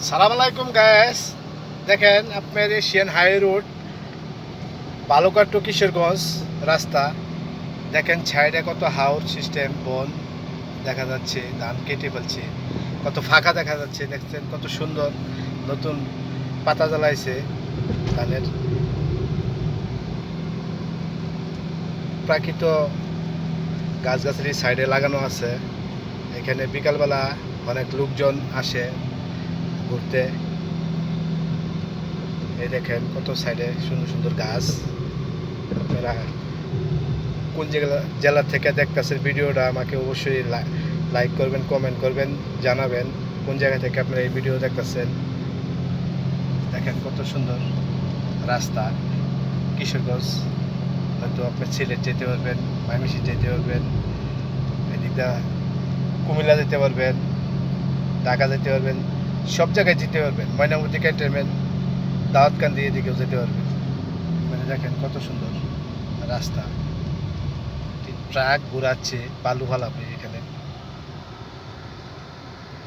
সালাম আলাইকুম গায়েস, দেখেন আপনার Asian high road Balurghat to Kishoreganj রাস্তা। দেখেন সাইডে কত হাউস সিস্টেম বন দেখা যাচ্ছে, ধান কেটে ফেলছে, কত ফাঁকা দেখা যাচ্ছে। দেখছেন কত সুন্দর নতুন পাতা জ্বালাইছে ধানের। প্রাকৃত গাছগাছালি সাইডে লাগানো আছে। এখানে বিকালবেলা অনেক লোকজন আসে ঘুরতে। এই দেখেন কত সাইডে সুন্দর সুন্দর গাছ। আপনারা কোন জেলা থেকে দেখতেছেন ভিডিওটা আমাকে অবশ্যই লাইক করবেন, কমেন্ট করবেন, জানাবেন কোন জায়গা থেকে আপনারা এই ভিডিও দেখতেছেন। দেখেন কত সুন্দর রাস্তা। কিশোরগঞ্জ হয়তো আপনার সিলেট যেতে পারবেন, ময়মনসিংহ যেতে পারবেন, এদিকটা কুমিল্লা যেতে পারবেন, ঢাকা যেতে পারবেন, সব জায়গায় যেতে পারবেন। ময়নামতি ক্যান্টনমেন্ট, দাউদকান্দি এদিকেও যেতে পারবেন। মানে দেখেন কত সুন্দর রাস্তা। ট্রাক ঘোরাচ্ছে বালু ফালাবে।